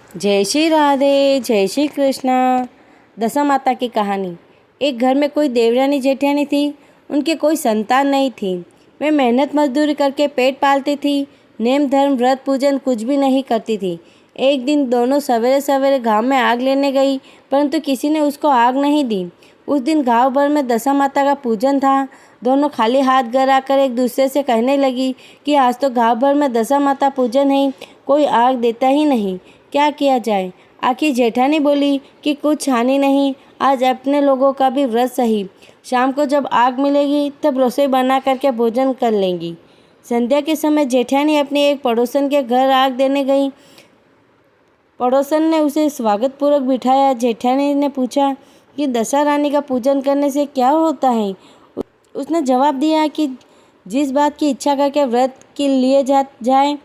जय श्री राधे, जय श्री कृष्णा। दशा माता की कहानी। एक घर में कोई देवरानी जेठानी थी। उनके कोई संतान नहीं थी। वे मेहनत मजदूरी करके पेट पालती थी। नेम धर्म व्रत पूजन कुछ भी नहीं करती थी। एक दिन दोनों सवेरे सवेरे गांव में आग लेने गई, परंतु किसी ने उसको आग नहीं दी। उस दिन गांव भर में दशा माता का पूजन था। दोनों खाली हाथ घर आकर एक दूसरे से कहने लगी कि आज तो गांव भर में दशा माता पूजन है, कोई आग देता ही नहीं, क्या किया जाए। आखिर जेठानी बोली कि कुछ हानि नहीं, आज अपने लोगों का भी व्रत सही। शाम को जब आग मिलेगी तब रसोई बना करके भोजन कर लेंगी। संध्या के समय जेठानी अपने एक पड़ोसन के घर आग देने गई। पड़ोसन ने उसे स्वागतपूर्वक बिठाया। जेठानी ने पूछा कि दशा रानी का पूजन करने से क्या होता है। उसने जवाब दिया कि जिस बात की इच्छा करके व्रत के लिए जाए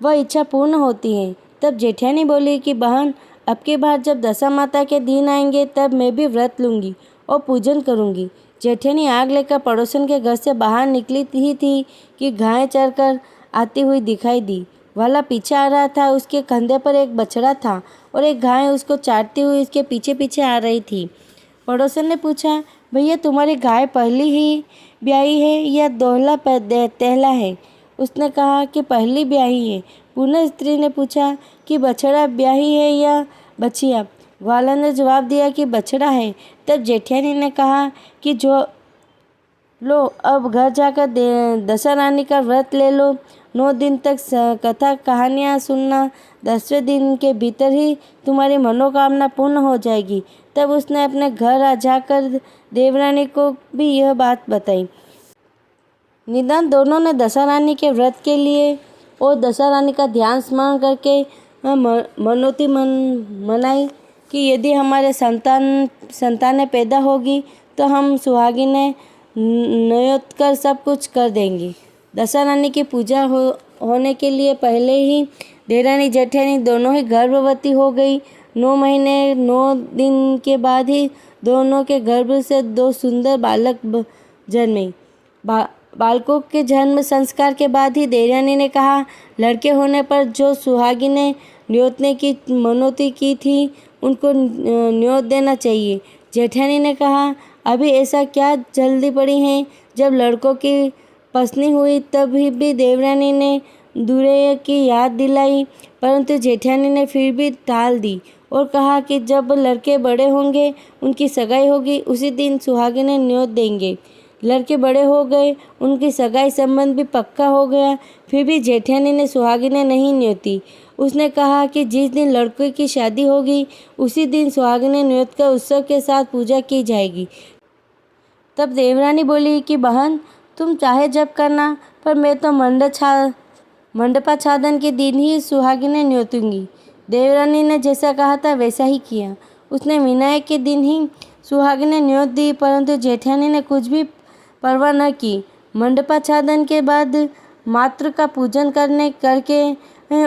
वह इच्छा पूर्ण होती है। तब जेठानी बोली कि बहन, अब की बार जब दशा माता के दिन आएंगे तब मैं भी व्रत लूँगी और पूजन करूँगी। जेठानी आग लेकर पड़ोसन के घर से बाहर निकली ही थी कि गाय चरकर आती हुई दिखाई दी। वाला पीछे आ रहा था। उसके कंधे पर एक बछड़ा था और एक गाय उसको चाटती हुई उसके पीछे पीछे आ रही थी। पड़ोसन ने पूछा, भैया तुम्हारी गाय पहली ही ब्याही है या दोहला टहला है। उसने कहा कि पहली ब्याही है। पुनः स्त्री ने पूछा कि बछड़ा ब्याही है या बछिया। ग्वाला ने जवाब दिया कि बछड़ा है। तब जेठानी ने कहा कि जो लो, अब घर जाकर दशा रानी का व्रत ले लो। 9 दिन तक कथा कहानियाँ सुनना। 10वें दिन के भीतर ही तुम्हारी मनोकामना पूर्ण हो जाएगी। तब उसने अपने घर आ जाकर देवरानी को भी यह बात बताई। निदान दोनों ने दशा रानी के व्रत के लिए और दशा रानी का ध्यान स्मरण करके मनोती मनाई कि यदि हमारे संतानें पैदा होगी तो हम सुहागिनें नियत कर सब कुछ कर देंगी। दशा रानी की पूजा होने के लिए पहले ही देवरानी जेठानी दोनों ही गर्भवती हो गई। 9 महीने 9 दिन के बाद ही दोनों के गर्भ से 2 सुंदर बालक जन्मे। बालकों के जन्म संस्कार के बाद ही देवरानी ने कहा, लड़के होने पर जो सुहागिनें न्योतने की मनोती की थी उनको न्योत देना चाहिए। जेठानी ने कहा, अभी ऐसा क्या जल्दी पड़ी है। जब लड़कों की पसनी हुई तभी भी देवरानी ने दूल्हे की याद दिलाई, परंतु जेठानी ने फिर भी टाल दी और कहा कि जब लड़के बड़े होंगे, उनकी सगाई होगी, उसी दिन सुहागिनें न्योत देंगे। लड़के बड़े हो गए, उनकी सगाई संबंध भी पक्का हो गया, फिर भी जेठानी ने सुहागिनें नहीं न्योती। उसने कहा कि जिस दिन लड़के की शादी होगी उसी दिन सुहागिनें न्योत कर उत्सव के साथ पूजा की जाएगी। तब देवरानी बोली कि बहन, तुम चाहे जब करना, पर मैं तो मंडपाच्छादन के दिन ही सुहागिनें न्योतूंगी। देवरानी ने जैसा कहा था वैसा ही किया। उसने विनायक के दिन ही सुहागिनें न्योत दी, परंतु जेठानी ने कुछ भी परवाह न की। मंडपाच्छादन के बाद मातृ का पूजन करके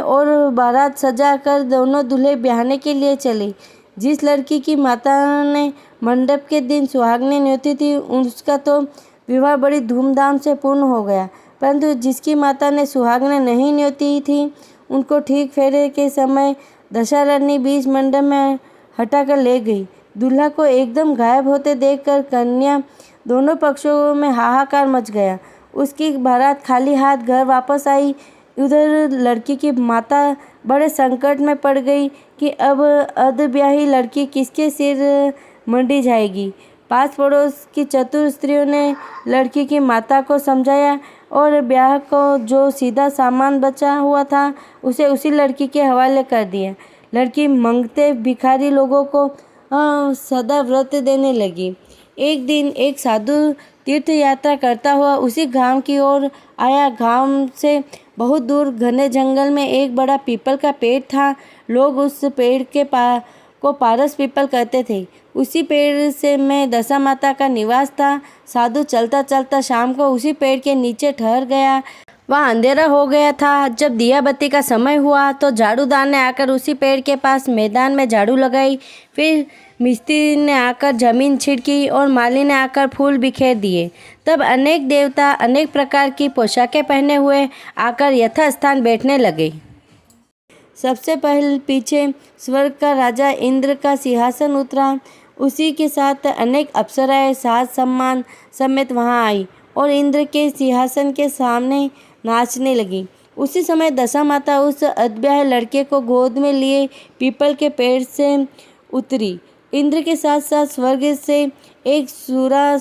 और बारात सजा कर दोनों दूल्हे ब्याहने के लिए चले। जिस लड़की की माता ने मंडप के दिन सुहागिनें न्योती थी उसका तो विवाह बड़ी धूमधाम से पूर्ण हो गया, परंतु जिसकी माता ने सुहागिनें नहीं न्योती थी उनको ठीक फेरे के समय दशा रानी बीच मंडप में हटाकर ले गई। दूल्हा को एकदम गायब होते देखकर कन्या दोनों पक्षों में हाहाकार मच गया। उसकी बारात खाली हाथ घर वापस आई। उधर लड़की की माता बड़े संकट में पड़ गई कि अब अधब्याही लड़की किसके सिर मंडी जाएगी। पास पड़ोस की चतुर स्त्रियों ने लड़की की माता को समझाया और ब्याह को जो सीधा सामान बचा हुआ था उसे उसी लड़की के हवाले कर दिया। लड़की मंगते भिखारी लोगों को सदा व्रत देने लगी। एक दिन एक साधु तीर्थ यात्रा करता हुआ उसी गांव की ओर आया। गांव से बहुत दूर घने जंगल में एक बड़ा पीपल का पेड़ था। लोग उस पेड़ के को पारस पीपल कहते थे। उसी पेड़ से में दशा माता का निवास था। साधु चलता चलता शाम को उसी पेड़ के नीचे ठहर गया। वहाँ अंधेरा हो गया था। जब दिया बत्ती का समय हुआ तो झाड़ूदार ने आकर उसी पेड़ के पास मैदान में झाड़ू लगाई। फिर मिस्त्री ने आकर जमीन छिड़की और माली ने आकर फूल बिखेर दिए। तब अनेक देवता अनेक प्रकार की पोशाकें पहने हुए आकर यथास्थान बैठने लगे। सबसे पहले पीछे स्वर्ग का राजा इंद्र का सिंहासन उतरा। उसी के साथ अनेक अप्सराएं साज सम्मान समेत वहां आई और इंद्र के सिंहासन के सामने नाचने लगी। उसी समय दशा माता उस अधब्याह लड़के को गोद में लिए पीपल के पेड़ से उतरी। इंद्र के साथ साथ स्वर्ग से एक सूरा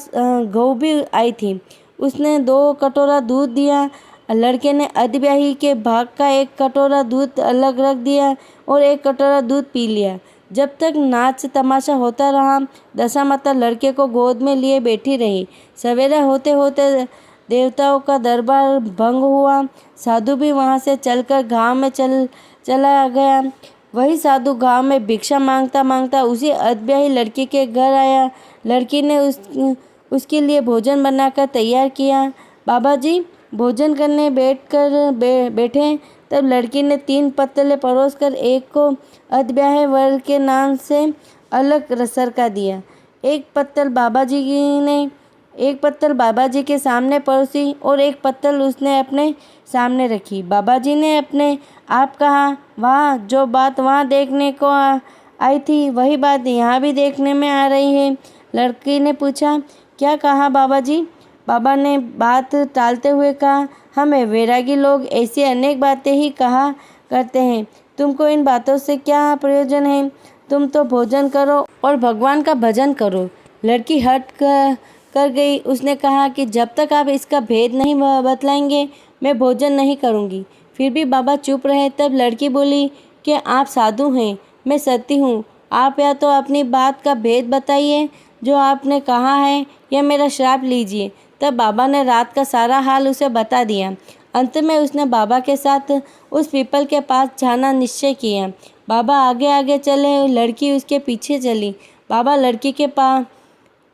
गौ भी आई थी। उसने 2 कटोरा दूध दिया। लड़के ने अधब्याही के भाग का 1 कटोरा दूध अलग रख दिया और 1 कटोरा दूध पी लिया। जब तक नाच तमाशा होता रहा, दशा माता लड़के को गोद में लिए बैठी रही। सवेरा होते होते देवताओं का दरबार भंग हुआ। साधु भी वहां से चलकर गांव में चला गया। वही साधु गांव में भिक्षा मांगता मांगता उसी अधब्याही लड़की के घर आया। लड़की ने उसके लिए भोजन बनाकर तैयार किया। बाबा जी भोजन करने बैठे तब लड़की ने 3 पत्तले परोसकर एक को अधब्याहे वर के नाम से अलग सरका दिया। एक पत्तल बाबा जी के सामने परोसी और 1 पत्तल उसने अपने सामने रखी। बाबा जी ने अपने आप कहा, वाह, जो बात वहाँ देखने को आई थी वही बात यहाँ भी देखने में आ रही है। लड़की ने पूछा, क्या कहा बाबा जी? बाबा ने बात टालते हुए कहा, हमें वैरागी लोग ऐसी अनेक बातें ही कहा करते हैं। तुमको इन बातों से क्या प्रयोजन है? तुम तो भोजन करो और भगवान का भजन करो। लड़की हट कर गई। उसने कहा कि जब तक आप इसका भेद नहीं बतलाएंगे मैं भोजन नहीं करूँगी। फिर भी बाबा चुप रहे। तब लड़की बोली कि आप साधु हैं, मैं सती हूँ। आप या तो अपनी बात का भेद बताइए जो आपने कहा है, या मेरा श्राप लीजिए। तब बाबा ने रात का सारा हाल उसे बता दिया। अंत में उसने बाबा के साथ उस पीपल के पास जाना निश्चय किया। बाबा आगे आगे चले, लड़की उसके पीछे चली। बाबा लड़की के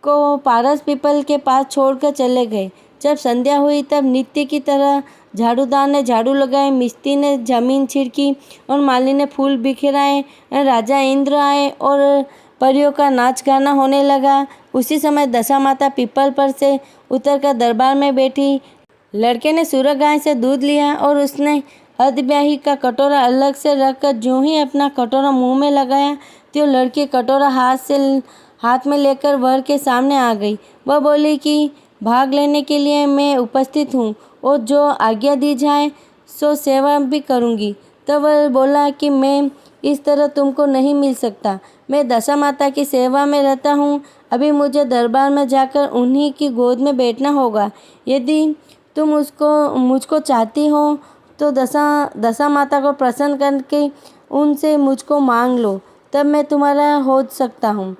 पारस पीपल के पास छोड़कर चले गए। जब संध्या हुई तब नित्य की तरह झाड़ूदार ने झाड़ू लगाए, मिस्त्री ने जमीन छिड़की और माली ने फूल बिखराए। राजा इंद्र आए और परियों का नाच गाना होने लगा। उसी समय दशा माता पीपल पर से उतरकर दरबार में बैठी। लड़के ने सूरज गाय से दूध लिया और उसने अधब्याही का कटोरा अलग से रखकर जो ही अपना कटोरा मुंह में लगाया तो लड़की कटोरा हाथ में लेकर वर के सामने आ गई। वह बोली कि भाग लेने के लिए मैं उपस्थित हूँ और जो आज्ञा दी जाए सो सेवा भी करूँगी। तब वह बोला कि मैं इस तरह तुमको नहीं मिल सकता। मैं दशा माता की सेवा में रहता हूँ। अभी मुझे दरबार में जाकर उन्हीं की गोद में बैठना होगा। यदि तुम मुझको चाहती हो तो दशा माता को प्रसन्न करके उनसे मुझको मांग लो, तब मैं तुम्हारा हो सकता हूँ।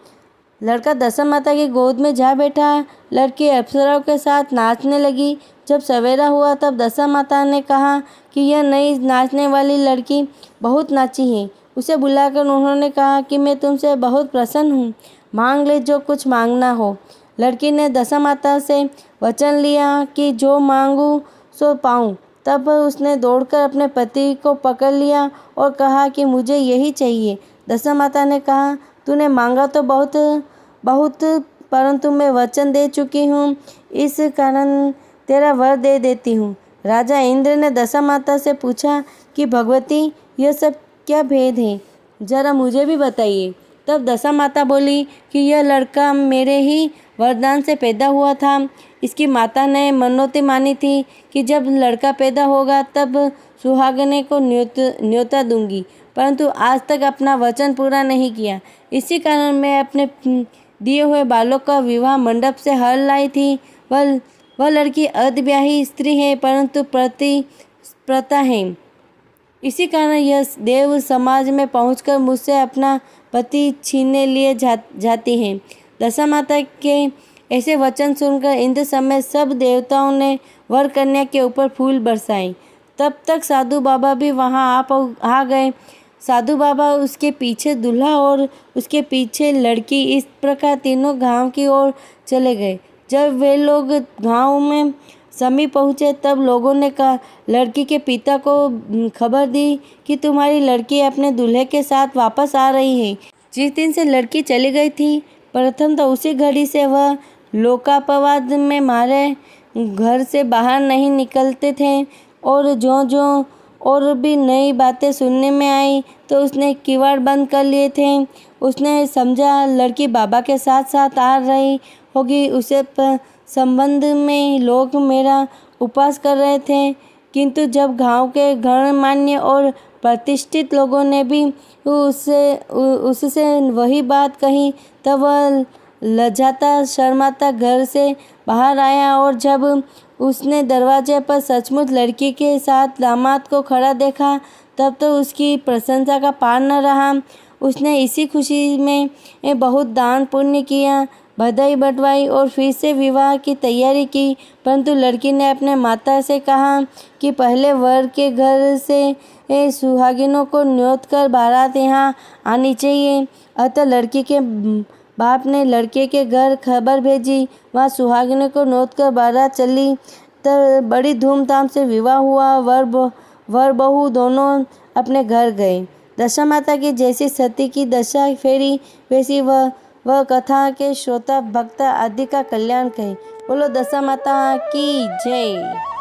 लड़का दशा माता की गोद में जा बैठा। लड़की अप्सराओं के साथ नाचने लगी। जब सवेरा हुआ तब दशा माता ने कहा कि यह नई नाचने वाली लड़की बहुत नाची है। उसे बुलाकर उन्होंने कहा कि मैं तुमसे बहुत प्रसन्न हूँ, मांग ले जो कुछ मांगना हो। लड़की ने दशा माता से वचन लिया कि जो मांगूँ सो पाऊँ। तब उसने दौड़कर अपने पति को पकड़ लिया और कहा कि मुझे यही चाहिए। दशा माता ने कहा, तूने मांगा तो बहुत, परंतु मैं वचन दे चुकी हूँ, इस कारण तेरा वर दे देती हूँ। राजा इंद्र ने दशा माता से पूछा कि भगवती, यह सब क्या भेद है, जरा मुझे भी बताइए। तब दशा माता बोली कि यह लड़का मेरे ही वरदान से पैदा हुआ था। इसकी माता ने मनौती मानी थी कि जब लड़का पैदा होगा तब सुहागने को न्योता दूंगी, परंतु आज तक अपना वचन पूरा नहीं किया। इसी कारण मैं अपने दिए हुए बालक का विवाह मंडप से हर लाई थी। वह लड़की अधब्याही स्त्री है, परंतु प्रता है। इसी कारण यह देव समाज में पहुंचकर मुझसे अपना पति छीनने लिए जाती हैं। दशा माता के ऐसे वचन सुनकर इंद्र समेत सब देवताओं ने वर कन्या के ऊपर फूल बरसाए। तब तक साधु बाबा भी वहां आ गए। साधु बाबा, उसके पीछे दूल्हा और उसके पीछे लड़की, इस प्रकार तीनों गांव की ओर चले गए। जब वे लोग गांव में समीप पहुँचे तब लोगों ने कहा, लड़की के पिता को खबर दी कि तुम्हारी लड़की अपने दूल्हे के साथ वापस आ रही है। जिस दिन से लड़की चली गई थी, प्रथम तो उसी घड़ी से वह लोकापवाद में मारे घर से बाहर नहीं निकलते थे, और जो और भी नई बातें सुनने में आई तो उसने किवाड़ बंद कर लिए थे। उसने समझा लड़की बाबा के साथ साथ आ रही होगी। उसे संबंध में लोग मेरा उपवास कर रहे थे, किंतु जब गांव के गणमान्य और प्रतिष्ठित लोगों ने भी उससे वही बात कही तब वह लजाता शर्माता घर से बाहर आया। और जब उसने दरवाजे पर सचमुच लड़की के साथ दामाद को खड़ा देखा तब तो उसकी प्रशंसा का पार न रहा। उसने इसी खुशी में बहुत दान पुण्य किया, बधाई बटवाई और फिर से विवाह की तैयारी की। परंतु लड़की ने अपने माता से कहा कि पहले वर के घर से सुहागिनों को न्योत कर बारात यहाँ आनी चाहिए। अतः लड़की के बाप ने लड़के के घर खबर भेजी। वहाँ सुहागिनों को न्योत कर बारात चली तो बड़ी धूमधाम से विवाह हुआ। वर बहू दोनों अपने घर गए। दशा माता की जैसी सती की दशा फेरी वैसी वह कथा के श्रोता भक्त आदि का कल्याण कहे। बोलो दशा माता की जय।